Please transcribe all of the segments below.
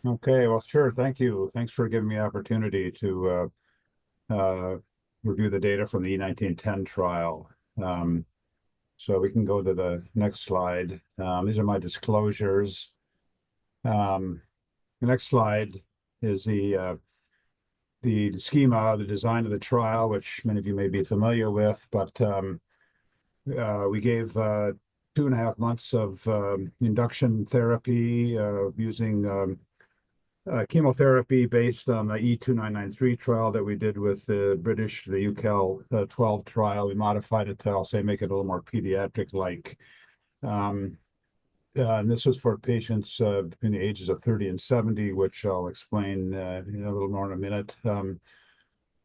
Okay, well, sure. Thank you. Thanks for giving me the opportunity to uh, review the data from the E1910 trial. So we can go to the next slide. These are my disclosures. The next slide is the schema, the design of the trial, which many of you may be familiar with, but we gave 2.5 months of induction therapy using chemotherapy based on the E2993 trial that we did with the British, the UCAL 12 trial. We modified it to, I'll say, make it a little more pediatric-like. And this was for patients between the ages of 30 and 70, which I'll explain in a little more in a minute.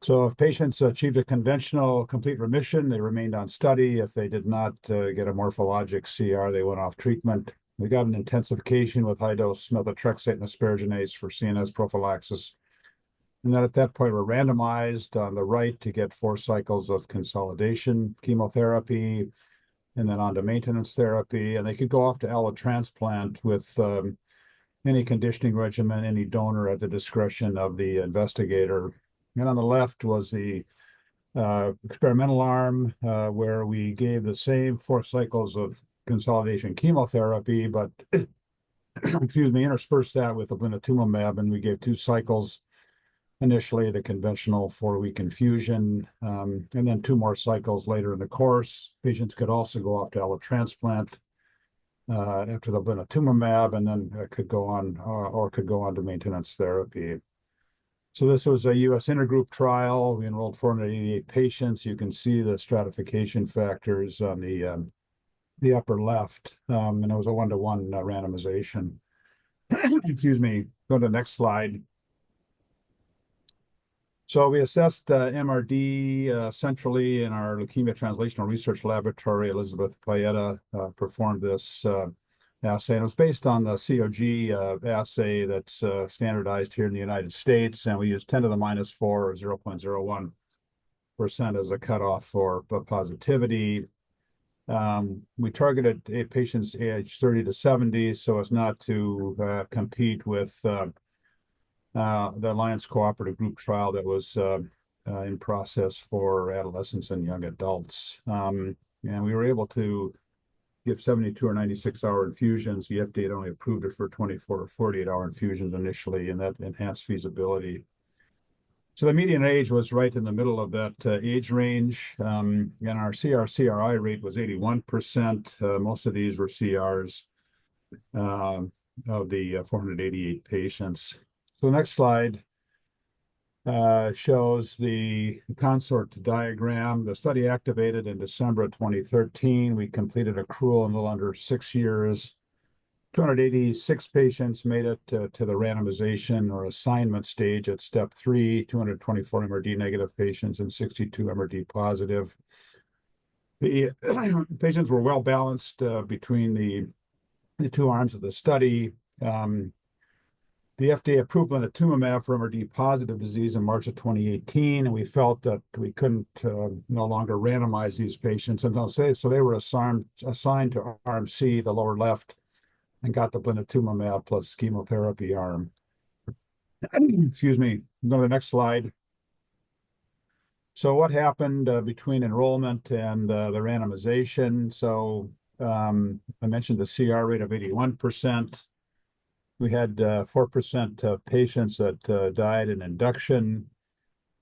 So if patients achieved a conventional complete remission, they remained on study. If they did not get a morphologic CR, they went off treatment. We got an intensification with high-dose methotrexate and asparaginase for CNS prophylaxis. And then at that point, we're randomized on the right to get 4 cycles of consolidation chemotherapy, and then on to maintenance therapy. And they could go off to allotransplant with any conditioning regimen, any donor at the discretion of the investigator. And on the left was the experimental arm where we gave the same 4 cycles of consolidation chemotherapy, but excuse me, interspersed that with the blinatumomab, and we gave 2 cycles initially, the conventional 4-week infusion, and then 2 more cycles later in the course. Patients could also go off to allotransplant after the blinatumomab, and then could go on to maintenance therapy. So this was a U.S. intergroup trial. We enrolled 488 patients. You can see the stratification factors on the upper left, and it was a 1-to-1 randomization. Excuse me. Go to the next slide. So we assessed MRD centrally in our Leukemia Translational Research Laboratory. Elizabeth Paeta performed this assay, and it was based on the COG assay that's standardized here in the United States, and we used 10 to the minus 4, or 0.01% as a cutoff for positivity. We targeted patients aged 30 to 70 so as not to compete with the Alliance Cooperative Group trial that was in process for adolescents and young adults. And we were able to give 72 or 96-hour infusions. The FDA had only approved it for 24 or 48-hour infusions initially, and that enhanced feasibility. So the median age was right in the middle of that age range, and our CR/CRI rate was 81%. Most of these were CRs of the 488 patients. So the next slide shows the consort diagram. The study activated in December of 2013. We completed accrual in a little under 6 years. 286 patients made it to the randomization or assignment stage at step 3, 224 MRD negative patients and 62 MRD positive. The patients were well balanced between the 2 arms of the study. The FDA approved blinatumomab for MRD positive disease in March of 2018, and we felt that we couldn't no longer randomize these patients. And so they were assigned to arm C, the lower left, and got the blinatumomab plus chemotherapy arm. Excuse me. Go to the next slide. So what happened between enrollment and the randomization? So I mentioned the CR rate of 81%. We had 4% of patients that died in induction.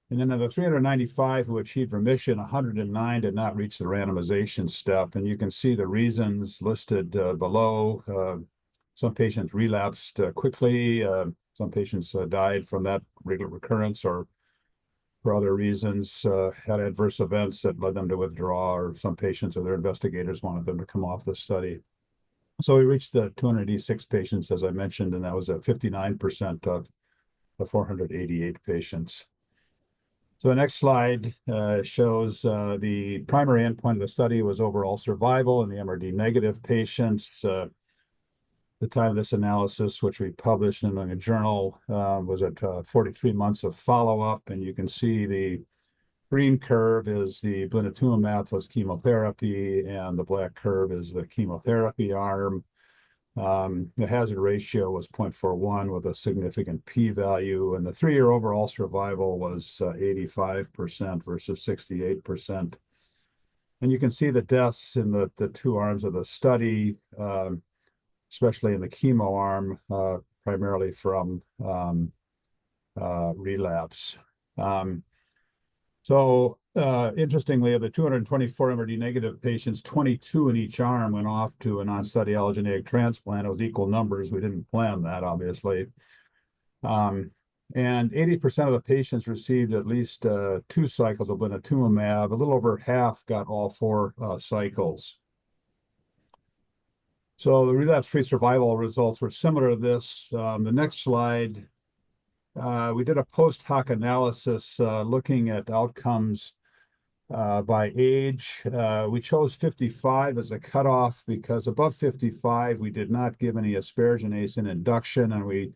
And then of the 395 who achieved remission, 109 did not reach the randomization step. And you can see the reasons listed below. Some patients relapsed quickly. Some patients died from that regular recurrence or for other reasons, had adverse events that led them to withdraw, or some patients or their investigators wanted them to come off the study. So we reached the 286 patients, as I mentioned, and that was at 59% of the 488 patients. So the next slide shows the primary endpoint of the study was overall survival in the MRD negative patients. The time of this analysis, which we published in a journal, was at 43 months of follow-up, and you can see the green curve is the blinatumomab plus chemotherapy, and the black curve is the chemotherapy arm. The hazard ratio was 0.41 with a significant p-value, and the 3-year overall survival was 85% versus 68%. And you can see the deaths in the two arms of the study, especially in the chemo arm, primarily from relapse. Interestingly, of the 224 MRD negative patients, 22 in each arm went off to a non-study allogeneic transplant. It was equal numbers. We didn't plan that, obviously. And 80% of the patients received at least 2 cycles of blinatumomab. A little over half got all 4 cycles. So the relapse-free survival results were similar to this. The next slide, we did a post hoc analysis looking at outcomes by age. We chose 55 as a cutoff because above 55, we did not give any asparaginase in induction, and we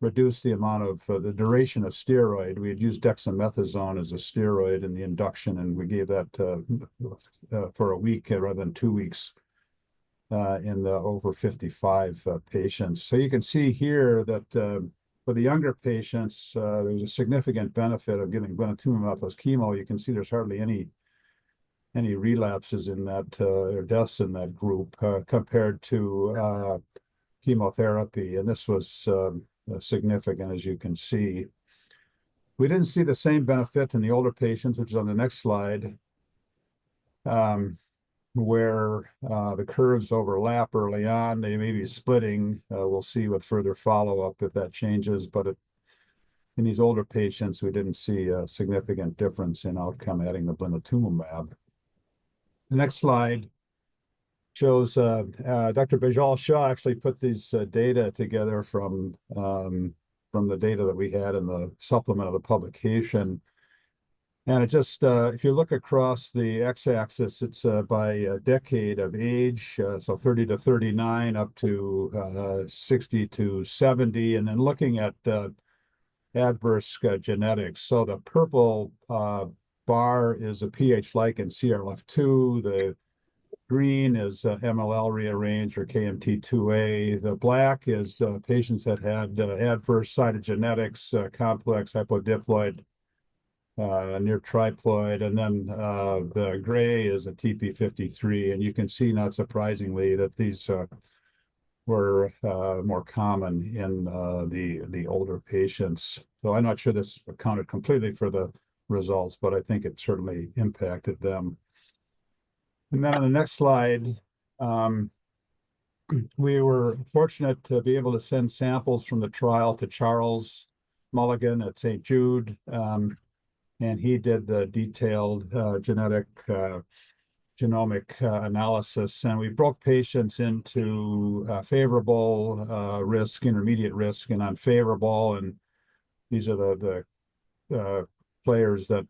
reduced the amount of the duration of steroid. We had used dexamethasone as a steroid in the induction, and we gave that for a week rather than 2 weeks in the over 55 patients. So you can see here that for the younger patients, there was a significant benefit of giving blinatumomab plus chemo. You can see there's hardly any relapses in that or deaths in that group compared to chemotherapy, and this was significant, as you can see. We didn't see the same benefit in the older patients, which is on the next slide, where the curves overlap early on. They may be splitting. We'll see with further follow-up if that changes, but in these older patients, we didn't see a significant difference in outcome adding the blinatumomab. The next slide shows Dr. Bajal Shah actually put these data together from the data that we had in the supplement of the publication. And it just, if you look across the x-axis, it's by decade of age, so 30 to 39 up to 60 to 70, and then looking at adverse genetics. So the purple bar is a pH-like in CRLF2. The green is MLL rearranged or KMT2A. The black is patients that had adverse cytogenetics, complex hypodiploid, near triploid, and then the gray is a TP53, and you can see, not surprisingly, that these were more common in the older patients. So I'm not sure this accounted completely for the results, but I think it certainly impacted them. And then on the next slide, we were fortunate to be able to send samples from the trial to Charles Mullighan at St. Jude, and he did the detailed genomic analysis. And we broke patients into favorable risk, intermediate risk, and unfavorable. And these are the players that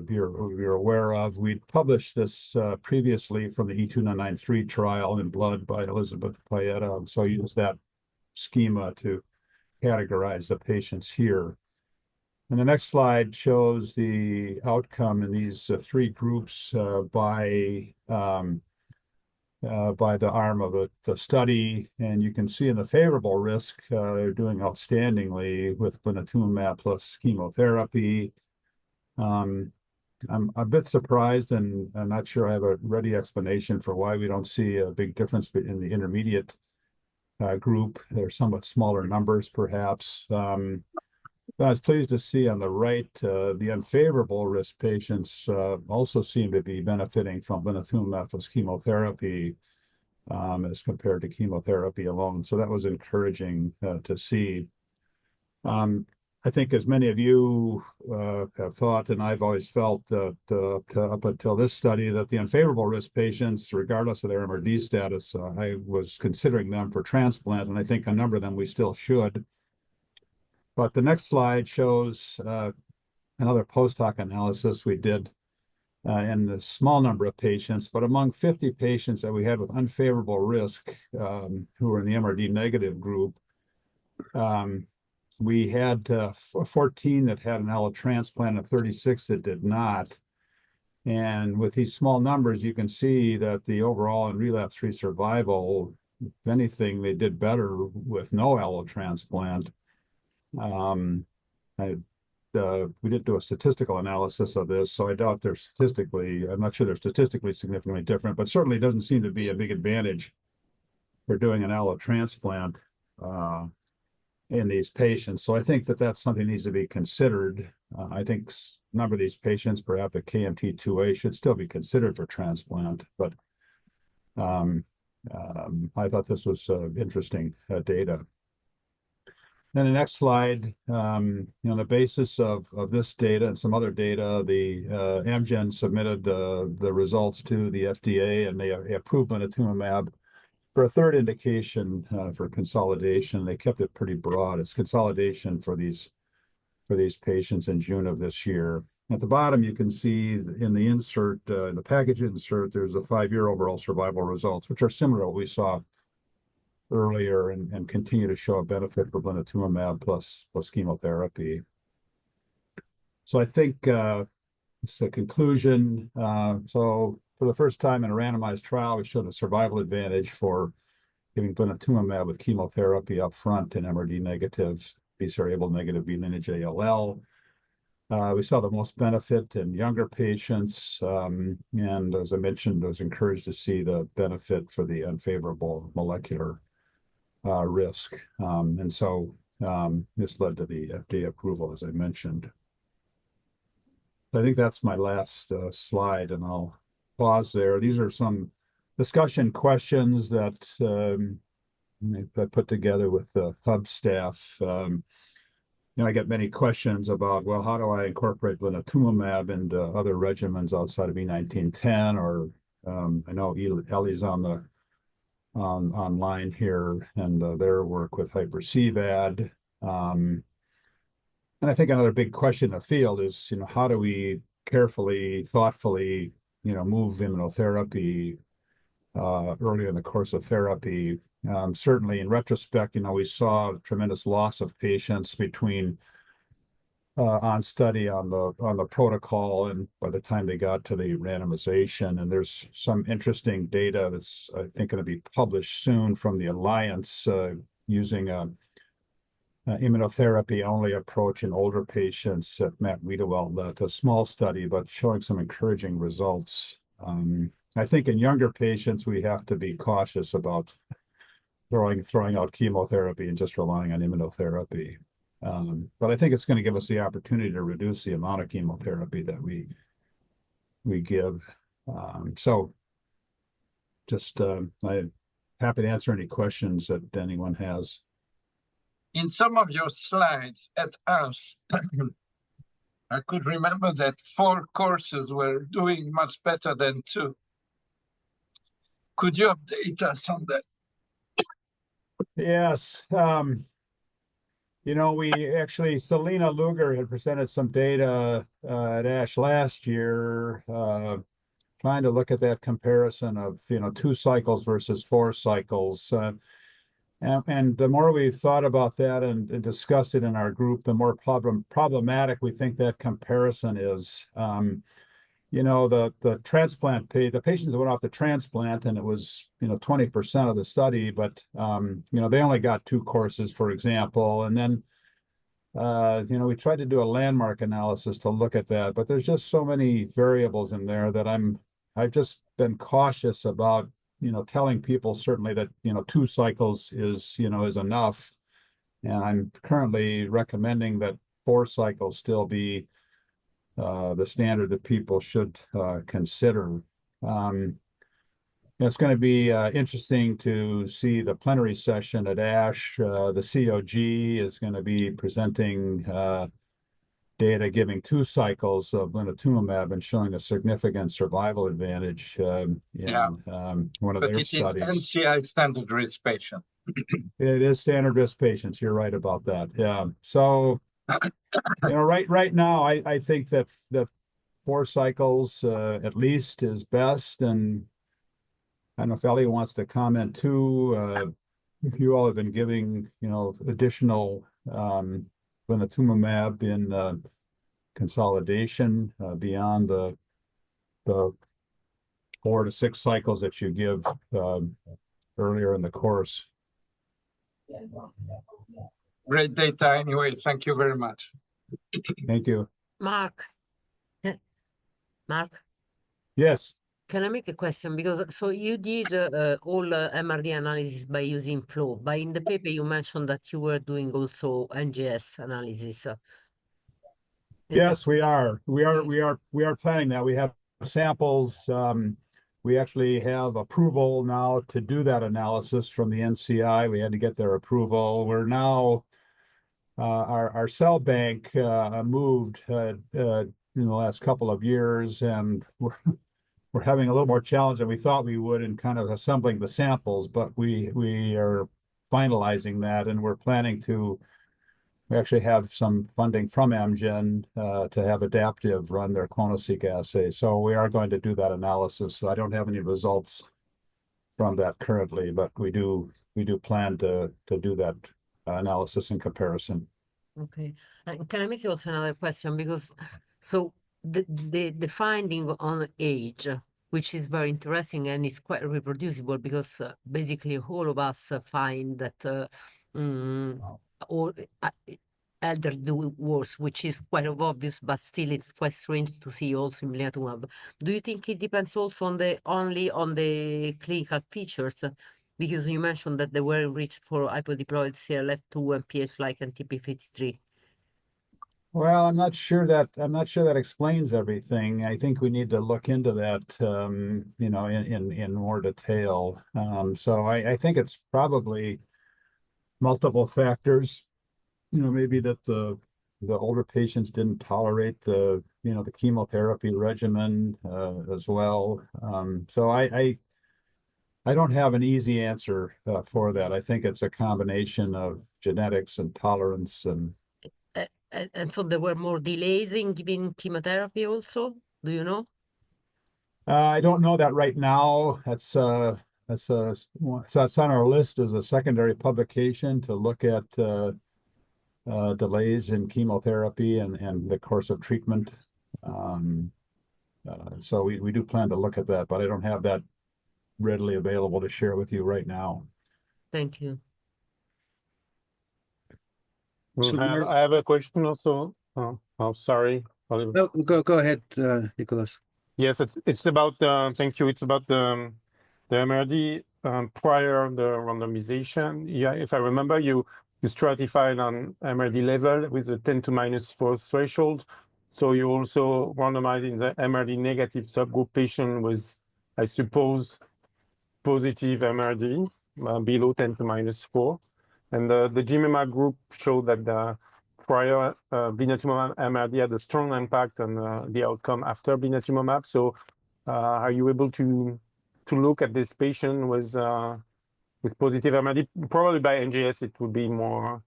you're aware of. We published this previously from the E2993 trial in Blood by Elizabeth Paeta, and so I used that schema to categorize the patients here. And the next slide shows the outcome in these 3 groups by the arm of the study. And you can see in the favorable risk, they're doing outstandingly with blinatumomab plus chemotherapy. I'm a bit surprised, and I'm not sure I have a ready explanation for why we don't see a big difference in the intermediate group. They're somewhat smaller numbers, perhaps. I was pleased to see on the right, the unfavorable risk patients also seem to be benefiting from blinatumomab plus chemotherapy as compared to chemotherapy alone. So that was encouraging to see. I think, as many of you have thought, and I've always felt that up until this study, that the unfavorable risk patients, regardless of their MRD status, I was considering them for transplant, and I think a number of them we still should. But the next slide shows another post hoc analysis we did in a small number of patients, but among 50 patients that we had with unfavorable risk who were in the MRD negative group, we had 14 that had an allo transplant and 36 that did not. And with these small numbers, you can see that the overall and relapse-free survival if anything, they did better with no allotransplant. We didn't do a statistical analysis of this, so I doubt I'm not sure they're statistically significantly different, but certainly doesn't seem to be a big advantage for doing an allotransplant in these patients. So I think that that's something that needs to be considered. I think a number of these patients, perhaps a KMT2A, should still be considered for transplant, but I thought this was interesting data. Then the next slide, on the basis of this data and some other data, the Amgen submitted the results to the FDA, and they approved blinatumomab for a third indication for consolidation. They kept it pretty broad. It's consolidation for these patients in June of this year. At the bottom, you can see in the insert, in the package insert, there's a 5-year overall survival results, which are similar to what we saw earlier, and continue to show a benefit for blinatumomab plus chemotherapy. So I think it's a conclusion. So for the first time in a randomized trial, we showed a survival advantage for giving blinatumomab with chemotherapy up front in MRD negatives, BCR-ABL negative B lineage ALL. We saw the most benefit in younger patients, and as I mentioned, I was encouraged to see the benefit for the unfavorable molecular risk. And so this led to the FDA approval, as I mentioned. I think that's my last slide, and I'll pause there. These are some discussion questions that I put together with the hub staff. I get many questions about, well, how do I incorporate blinatumomab into other regimens outside of E1910? Or I know Ellie's online here, and their work with hyper-CVAD. And I think another big question in the field is, how do we carefully, thoughtfully, move immunotherapy earlier in the course of therapy? Certainly, in retrospect, we saw a tremendous loss of patients between on study on the protocol and by the time they got to the randomization. And there's some interesting data that's, I think, going to be published soon from the Alliance using a immunotherapy-only approach in older patients that Matt Wiedewelt led, a small study, but showing some encouraging results. I think in younger patients, we have to be cautious about throwing out chemotherapy and just relying on immunotherapy. But I think it's going to give us the opportunity to reduce the amount of chemotherapy that we give. So just I'm happy to answer any questions that anyone has. In some of your slides at us, I could remember that 4 courses were doing much better than 2. Could you update us on that? Yes. We actually, Selena Luger had presented some data at ASH last year, trying to look at that comparison of, 2 cycles versus 4 cycles. And the more we've thought about that and discussed it in our group, the more problematic we think that comparison is. The transplant the patients that went off the transplant, and it was 20% of the study, but they only got 2 courses, for example. And then we tried to do a landmark analysis to look at that, but there's just so many variables in there that I've just been cautious about telling people certainly that 2 cycles is enough, and I'm currently recommending that 4 cycles still be the standard that people should consider. It's going to be interesting to see the plenary session at ASH. The COG is going to be presenting data giving 2 cycles of blinatumomab and showing a significant survival advantage in one of their studies. But it is NCI standard risk patient. It is standard risk patients. You're right about that. Yeah. So, right now, I think that 4 cycles at least is best. And I don't know if Ellie wants to comment too. You all have been giving, additional blinatumomab in consolidation beyond the 4 to 6 cycles that you give earlier in the course. Great data anyway. Thank you very much. Thank you. Mark, Mark, Yes. can I make a question? Because so you did all MRD analysis by using flow, but in the paper you mentioned that you were doing also NGS analysis. Yes, we are. We are planning that. We have samples. We actually have approval now to do that analysis from the NCI. We had to get their approval. We're now our cell bank moved in the last couple of years, and we're having a little more challenge than we thought we would in kind of assembling the samples, but we are finalizing that, and we're planning to. We actually have some funding from Amgen to have Adaptive run their clonoSEQ assay. So we are going to do that analysis. So I don't have any results from that currently, but we do plan to do that analysis and comparison. Okay. Can I make you also another question? Because so the finding on age, which is very interesting and it's quite reproducible, because basically all of us find that or elder do worse, which is quite obvious, but still it's quite strange to see also in blinatumomab. Do you think it depends also on only on the clinical features? Because you mentioned that they were enriched for hypodiploid CLF2 and pH-like and TP53. Well, I'm not sure that explains everything. I think we need to look into that, in more detail. So I think it's probably multiple factors. Maybe that the older patients didn't tolerate the chemotherapy regimen as well. So I don't have an easy answer for that. I think it's a combination of genetics and tolerance and so there were more delays in giving chemotherapy also. Do you know? I don't know that right now. That's on our list as a secondary publication to look at delays in chemotherapy and the course of treatment. So we do plan to look at that, but I don't have that readily available to share with you right now. Thank you. I have a question also. Oh, sorry, Oliver. No, go ahead, Nicolas. Yes, it's about thank you. It's about the MRD prior the randomization. Yeah, if I remember, you stratified on MRD level with a 10 to -4 threshold. So you also randomized in the MRD negative subgroup patient with, I suppose, positive MRD below 10 to -4. And the GMMA group showed that the prior blinatumomab MRD had a strong impact on the outcome after blinatumomab. So are you able to look at this patient with positive MRD? Probably by NGS it would be more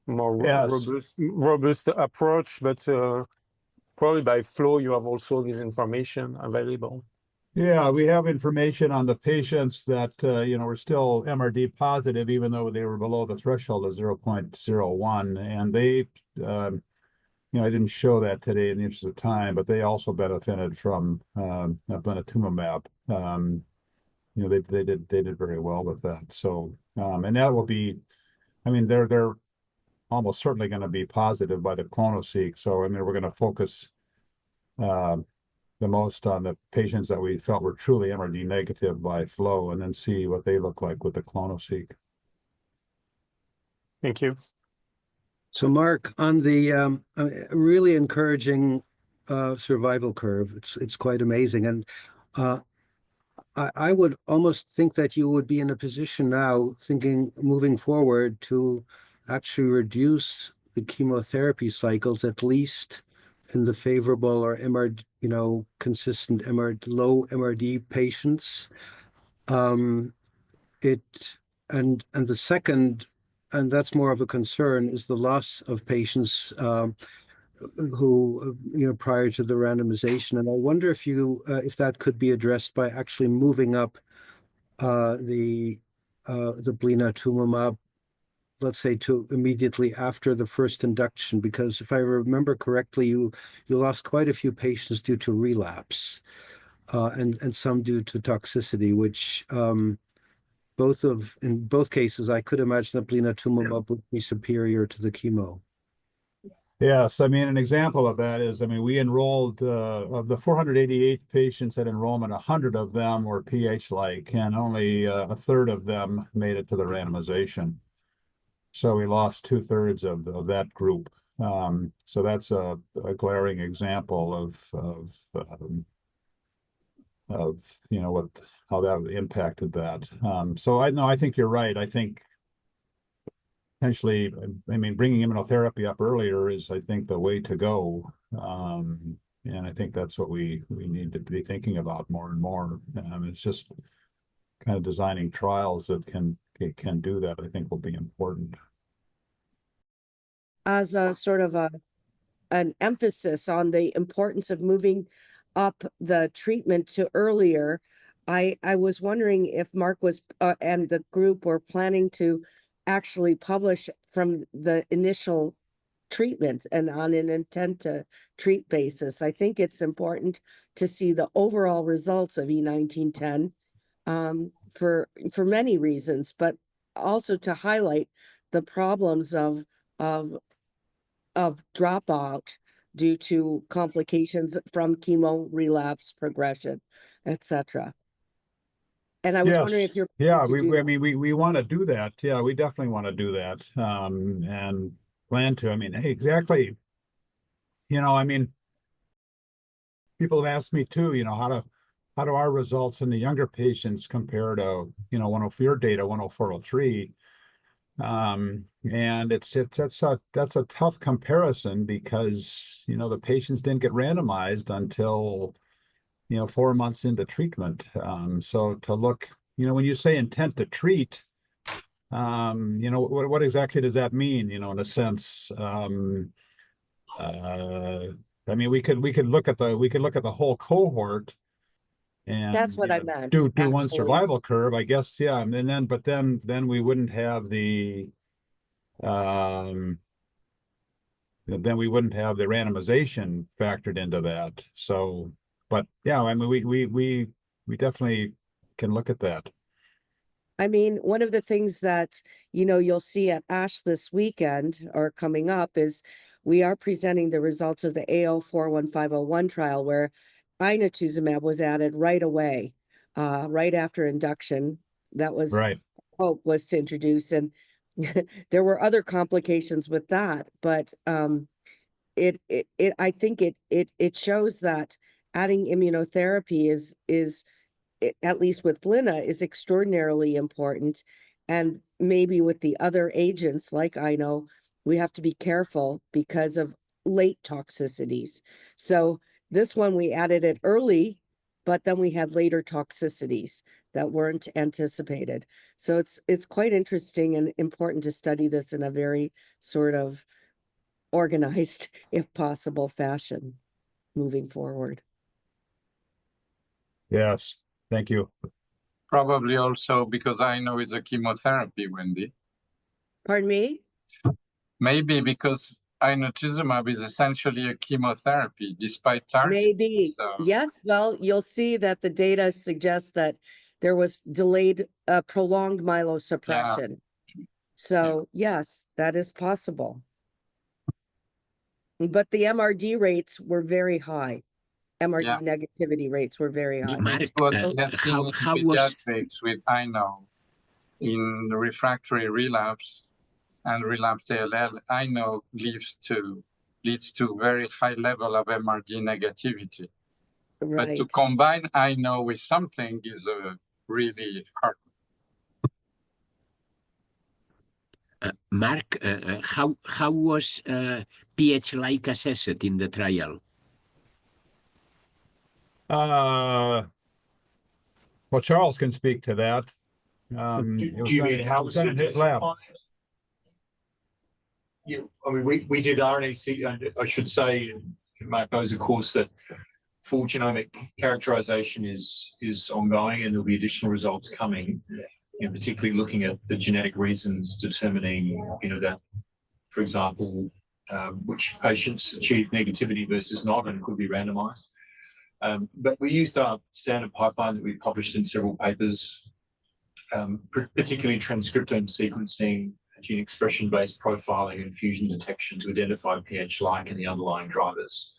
Yes. robust approach, but probably by flow you have also this information available. Yeah, we have information on the patients that were still MRD positive, even though they were below the threshold of 0.01. And they, I didn't show that today in the interest of time, but they also benefited from blinatumomab. They did very well with that. So, and that will be, I mean, they're almost certainly going to be positive by the clonoSEQ. So, I mean, we're going to focus the most on the patients that we felt were truly MRD negative by flow, and then see what they look like with the clonoSEQ. Thank you. So, Mark, on the really encouraging survival curve, it's quite amazing, and I would almost think that you would be in a position now, moving forward, to actually reduce the chemotherapy cycles, at least in the favorable or MRD, consistent low MRD patients. And the second, and that's more of a concern, is the loss of patients who prior to the randomization. And I wonder if that could be addressed by actually moving up the blinatumomab, let's say, to immediately after the first induction, because if I remember correctly, you lost quite a few patients due to relapse, and some due to toxicity, which in both cases, I could imagine that blinatumomab would be superior to the chemo. Yes, I mean, an example of that is, I mean, we enrolled, of the 488 patients at enrollment, 100 of them were pH-like, and only a third of them made it to the randomization. So we lost 2/3 of that group. So that's a glaring example of you know how that impacted that. So I think you're right. I think potentially, I mean, bringing immunotherapy up earlier is, I think, the way to go. And I think that's what we need to be thinking about more and more. It's just kind of designing trials that can do that, I think, will be important. As a sort of an emphasis on the importance of moving up the treatment to earlier, I was wondering if Mark was and the group were planning to actually publish from the initial treatment and on an intent to treat basis. I think it's important to see the overall results of E1910 for many reasons, but also to highlight the problems of dropout due to complications from chemo relapse, progression, etc. And I was wondering if you're I mean, we want to do that. Yeah, we definitely want to do that, and plan to. I mean, hey, exactly. You know, I mean, people have asked me too. You know, how do our results in the younger patients compare to, you know, 104 data, 10403? And that's a tough comparison because, you know, the patients didn't get randomized until, you know, 4 months into treatment. So to look, you know, when you say intent to treat, you know, what exactly does that mean? You know, in a sense, I mean, we could look at the whole cohort, and that's what I meant. Do one survival curve, I guess. Yeah, and then we wouldn't have the then we wouldn't have the randomization factored into that. So, but yeah, I mean, we definitely can look at that. I mean, one of the things that, you know, you'll see at ASH this weekend or coming up is we are presenting the results of the AO41501 trial where inotuzumab was added right away, right after induction. That was right. Hope was to introduce, and there were other complications with that, but I think it shows that adding immunotherapy is at least with Blina, is extraordinarily important. And maybe with the other agents, like I know, we have to be careful because of late toxicities. So this one, we added it early, but then we had later toxicities that weren't anticipated. So it's quite interesting and important to study this in a very sort of organized, if possible, fashion moving forward. Yes. Thank you. Probably also because I know it's a chemotherapy, Wendy. Pardon me? Maybe because inotuzumab is essentially a chemotherapy, despite target. Maybe. So. Yes. Well, you'll see that the data suggests that there was delayed, prolonged myelosuppression. Yeah. So yes, that is possible. But the MRD rates were very high. MRD negativity rates were very high. Mark, how was with INO in refractory relapse and relapse ALL? INO leads to very high level of MRD negativity. Right. But to combine INO with something is really hard. Mark, how was pH-like assessed in the trial? Well, Charles can speak to that. Do you mean how was it his lab? I mean, we did RNA-seq, and I should say, Mark knows, of course, that full genomic characterization is ongoing, and there'll be additional results coming. You know, particularly looking at the genetic reasons determining, you know, that, for example, which patients achieve negativity versus not, and could be randomized. But we used our standard pipeline that we published in several papers particularly transcriptome sequencing, gene expression-based profiling, and fusion detection to identify pH-like and the underlying drivers.